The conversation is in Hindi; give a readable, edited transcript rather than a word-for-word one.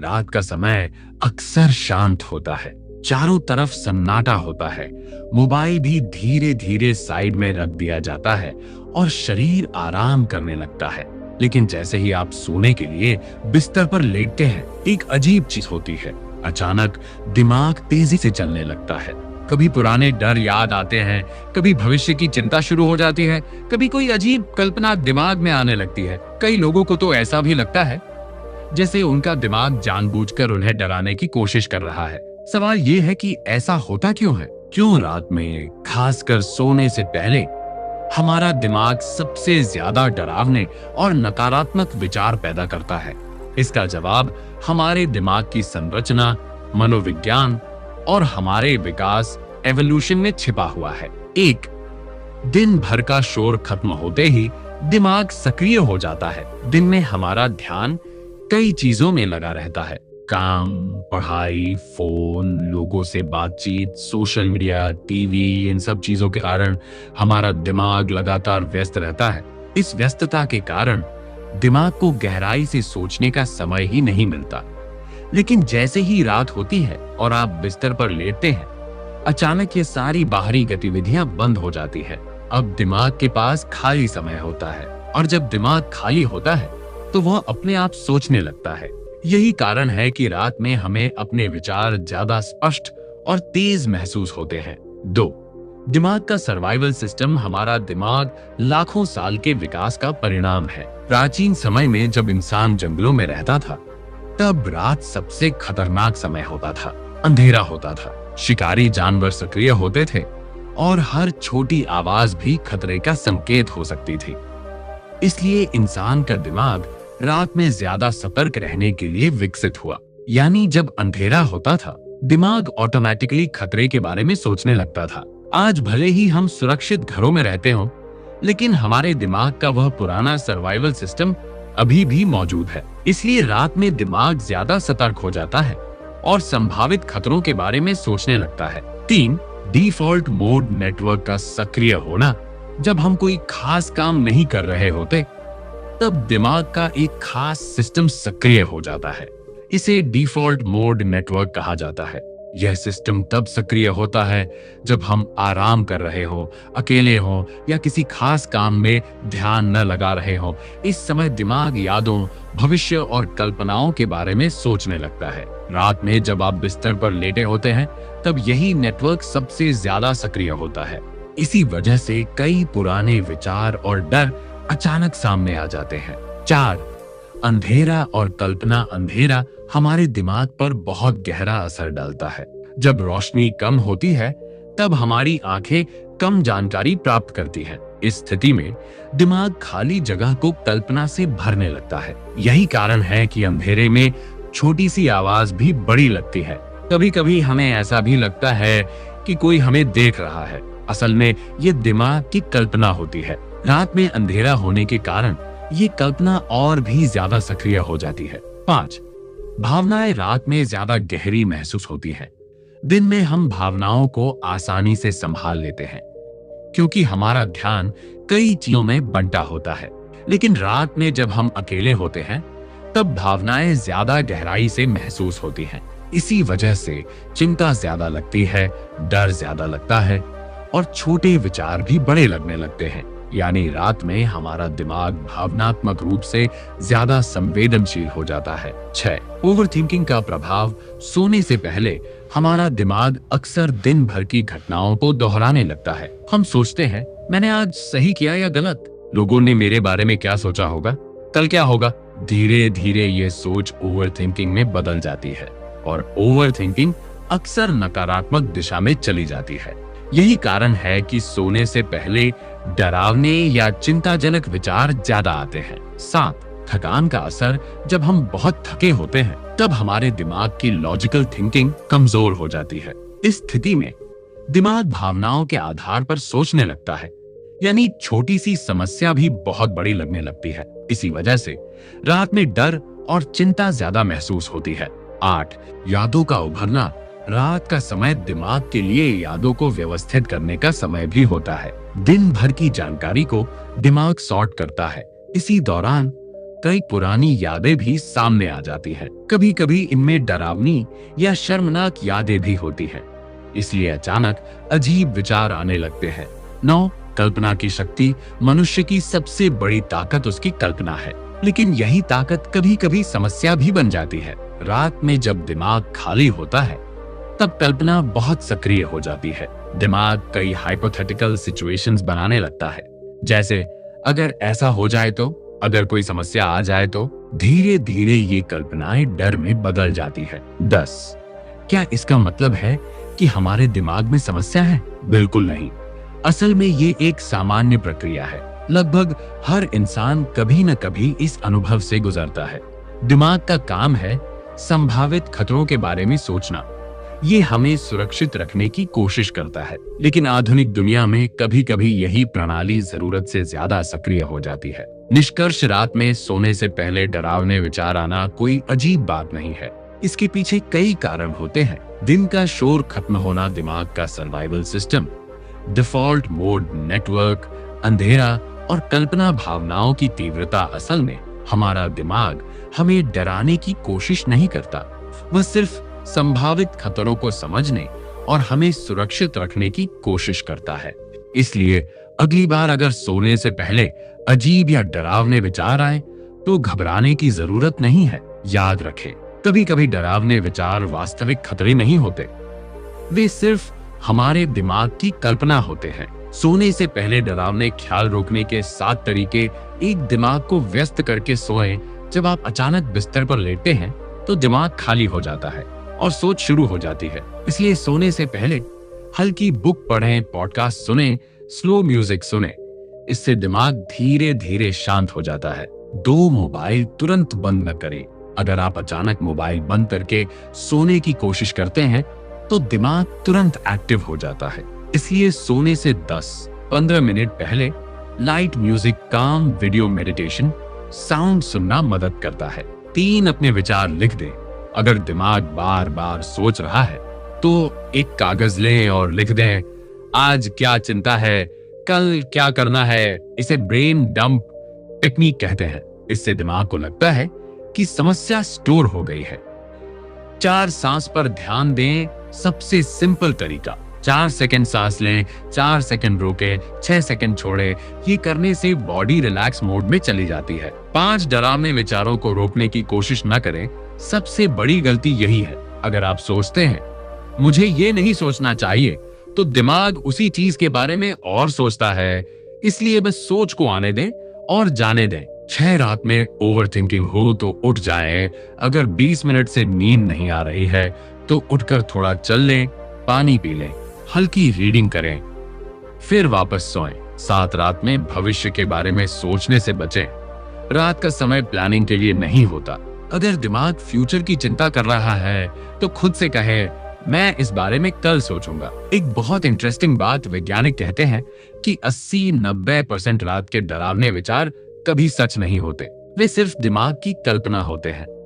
रात का समय अक्सर शांत होता है, चारों तरफ सन्नाटा होता है, मोबाइल भी धीरे धीरे साइड में रख दिया जाता है और शरीर आराम करने लगता है। लेकिन जैसे ही आप सोने के लिए बिस्तर पर लेटते हैं, एक अजीब चीज होती है। अचानक दिमाग तेजी से चलने लगता है। कभी पुराने डर याद आते हैं, कभी भविष्य की चिंता शुरू हो जाती है, कभी कोई अजीब कल्पना दिमाग में आने लगती है। कई लोगों को तो ऐसा भी लगता है जैसे उनका दिमाग जानबूझकर उन्हें डराने की कोशिश कर रहा है। सवाल ये है कि ऐसा होता क्यों है? क्यों रात में, खासकर सोने से पहले, हमारा दिमाग सबसे ज्यादा डरावने और नकारात्मक विचार पैदा करता है? इसका जवाब हमारे दिमाग की संरचना, मनोविज्ञान और हमारे विकास एवोल्यूशन में छिपा हुआ है। एक, दिन भर का शोर खत्म होते ही दिमाग सक्रिय हो जाता है। दिन में हमारा ध्यान कई चीजों में लगा रहता है। काम, पढ़ाई, फोन, लोगों से बातचीत, सोशल मीडिया, टीवी, इन सब चीजों के कारण हमारा दिमाग लगातार व्यस्त रहता है। इस व्यस्तता के कारण दिमाग को गहराई से सोचने का समय ही नहीं मिलता। लेकिन जैसे ही रात होती है और आप बिस्तर पर लेटते हैं, अचानक ये सारी बाहरी गतिविधियां बंद हो जाती है। अब दिमाग के पास खाली समय होता है, और जब दिमाग खाली होता है तो वह अपने आप सोचने लगता है। यही कारण है कि रात में हमें अपने विचार ज्यादा स्पष्ट और तेज महसूस होते हैं। 2, दिमाग का सर्वाइवल सिस्टम। हमारा दिमाग लाखों साल के विकास का परिणाम है। प्राचीन समय में जब इंसान जंगलों में रहता था, तब रात सबसे खतरनाक समय होता था। अंधेरा होता था, शिकारी जानवर सक्रिय होते थे और हर छोटी आवाज भी खतरे का संकेत हो सकती थी। इसलिए इंसान का दिमाग रात में ज्यादा सतर्क रहने के लिए विकसित हुआ। यानी जब अंधेरा होता था, दिमाग ऑटोमेटिकली खतरे के बारे में सोचने लगता था। आज भले ही हम सुरक्षित घरों में रहते हों, लेकिन हमारे दिमाग का वह पुराना सर्वाइवल सिस्टम अभी भी मौजूद है। इसलिए रात में दिमाग ज्यादा सतर्क हो जाता है और संभावित खतरों के बारे में सोचने लगता है। 3, डिफॉल्ट मोड नेटवर्क का सक्रिय होना। जब हम कोई खास काम नहीं कर रहे होते, तब दिमाग का एक खास सिस्टम सक्रिय हो जाता है। इसे डिफॉल्ट मोड नेटवर्क कहा जाता है। यह सिस्टम तब सक्रिय होता है जब हम आराम कर रहे हो, अकेले हो या किसी खास काम में ध्यान न लगा रहे हो। इस समय दिमाग यादों, भविष्य और कल्पनाओं के बारे में सोचने लगता है। रात में जब आप बिस्तर पर लेटे होते हैं, तब यही नेटवर्क सबसे ज्यादा सक्रिय होता है। इसी वजह से कई पुराने विचार और डर अचानक सामने आ जाते हैं। 4, अंधेरा और कल्पना। अंधेरा हमारे दिमाग पर बहुत गहरा असर डालता है। जब रोशनी कम होती है, तब हमारी आंखें कम जानकारी प्राप्त करती हैं। इस स्थिति में दिमाग खाली जगह को कल्पना से भरने लगता है। यही कारण है कि अंधेरे में छोटी सी आवाज भी बड़ी लगती है। कभी कभी हमें ऐसा भी लगता है कि कोई हमें देख रहा है। असल में ये दिमाग की कल्पना होती है। रात में अंधेरा होने के कारण ये कल्पना और भी ज्यादा सक्रिय हो जाती है। 5, भावनाएं रात में ज्यादा गहरी महसूस होती हैं। दिन में हम भावनाओं को आसानी से संभाल लेते हैं, क्योंकि हमारा ध्यान कई चीजों में बंटा होता है। लेकिन रात में जब हम अकेले होते हैं, तब भावनाएं ज्यादा गहराई से महसूस होती हैं। इसी वजह से चिंता ज्यादा लगती है, डर ज्यादा लगता है और छोटे विचार भी बड़े लगने लगते हैं। यानी रात में हमारा दिमाग भावनात्मक रूप से ज्यादा संवेदनशील हो जाता है। 6, ओवरथिंकिंग का प्रभाव। सोने से पहले हमारा दिमाग अक्सर दिन भर की घटनाओं को दोहराने लगता है। हम सोचते हैं, मैंने आज सही किया या गलत? लोगों ने मेरे बारे में क्या सोचा होगा? कल क्या होगा? धीरे धीरे ये सोच ओवरथिंकिंग में बदल जाती है और ओवरथिंकिंग अक्सर नकारात्मक दिशा में चली जाती है। यही कारण है कि सोने से पहले डरावने या चिंताजनक विचार ज्यादा आते हैं। 7, थकान का असर। जब हम बहुत थके होते हैं, तब हमारे दिमाग की लॉजिकल थिंकिंग कमजोर हो जाती है। इस स्थिति में दिमाग भावनाओं के आधार पर सोचने लगता है, यानी छोटी सी समस्या भी बहुत बड़ी लगने लगती है। इसी वजह से रात में डर और चिंता ज्यादा महसूस होती है। 8, यादों का उभरना। रात का समय दिमाग के लिए यादों को व्यवस्थित करने का समय भी होता है। दिन भर की जानकारी को दिमाग सॉर्ट करता है। इसी दौरान कई पुरानी यादें भी सामने आ जाती हैं। कभी कभी इनमें डरावनी या शर्मनाक यादें भी होती हैं। इसलिए अचानक अजीब विचार आने लगते हैं। 9, कल्पना की शक्ति। मनुष्य की सबसे बड़ी ताकत उसकी कल्पना है, लेकिन यही ताकत कभी कभी समस्या भी बन जाती है। रात में जब दिमाग खाली होता है तब कल्पना बहुत सक्रिय हो जाती है। दिमाग कई हाइपोथेटिकल सिचुएशंस बनाने लगता है, जैसे अगर ऐसा हो जाए तो, अगर कोई समस्या आ जाए तो। धीरे धीरे ये कल्पनाएं डर में बदल जाती है। 10, क्या इसका मतलब है कि हमारे दिमाग में समस्या है? बिल्कुल नहीं। असल में ये एक सामान्य प्रक्रिया है। लगभग हर इंसान कभी न कभी इस अनुभव से गुजरता है। दिमाग का काम है संभावित खतरों के बारे में सोचना। ये हमें सुरक्षित रखने की कोशिश करता है, लेकिन आधुनिक दुनिया में कभी कभी यही प्रणाली जरूरत से ज्यादा सक्रिय हो जाती है। निष्कर्ष, रात में सोने से पहले डरावने विचार आना कोई अजीब बात नहीं है। इसके पीछे कई कारण होते हैं। दिन का शोर खत्म होना, दिमाग का survival system, default mode network, अंधेरा और कल्पना भावनाओं की तीव्रता। असल में हमारा दिमाग हमें डराने की कोशिश नहीं करता, वह सिर्फ संभावित खतरों को समझने और हमें सुरक्षित रखने की कोशिश करता है। इसलिए अगली बार अगर सोने से पहले अजीब या डरावने विचार आए तो घबराने की जरूरत नहीं है। याद रखें, कभी कभी डरावने विचार वास्तविक खतरे नहीं होते, वे सिर्फ हमारे दिमाग की कल्पना होते हैं। सोने से पहले डरावने ख्याल रोकने के 7 तरीके। एक, दिमाग को व्यस्त करके सोएं। जब आप अचानक बिस्तर पर लेटते हैं तो दिमाग खाली हो जाता है और सोच शुरू हो जाती है। इसलिए सोने से पहले हल्की बुक पढ़ें, पॉडकास्ट सुनें, स्लो म्यूजिक सुनें। इससे दिमाग धीरे धीरे शांत हो जाता है। 2, मोबाइल तुरंत बंद न करें। अगर आप अचानक मोबाइल बंद करके सोने की कोशिश करते हैं तो दिमाग तुरंत एक्टिव हो जाता है। इसलिए सोने से 10-15 मिनट पहले लाइट म्यूजिक, काम, वीडियो, मेडिटेशन, साउंड सुनना मदद करता है। 3, अपने विचार लिख दें। अगर दिमाग बार बार सोच रहा है तो एक कागज लें और लिख दें, आज क्या चिंता है, कल क्या करना है। इसे ब्रेन डंप टेक्निक कहते हैं। इससे दिमाग को लगता है कि समस्या स्टोर हो गई है। 4, सांस पर ध्यान दें। सबसे सिंपल तरीका, 4 सेकंड सांस लें, 4 सेकंड रोकें, 6 सेकंड छोड़ें। ये करने से बॉडी रिलैक्स मोड में चली जाती है। 5, डरावने विचारों को रोकने की कोशिश न करें। सबसे बड़ी गलती यही है। अगर आप सोचते हैं मुझे ये नहीं सोचना चाहिए, तो दिमाग उसी चीज के बारे में और सोचता है। इसलिए बस सोच को आने दें और जाने दें। 6, रात में ओवर थिंकिंग हो तो उठ जाएं। अगर 20 मिनट से नींद नहीं आ रही है तो उठकर थोड़ा चल लें, पानी पी लें, हल्की रीडिंग करें, फिर वापस सोएं। 7, रात में भविष्य के बारे में सोचने से बचें। रात का समय प्लानिंग के लिए नहीं होता। अगर दिमाग फ्यूचर की चिंता कर रहा है तो खुद से कहे, मैं इस बारे में कल सोचूंगा। एक बहुत इंटरेस्टिंग बात, वैज्ञानिक कहते हैं कि 80-90% रात के डरावने विचार कभी सच नहीं होते, वे सिर्फ दिमाग की कल्पना होते हैं।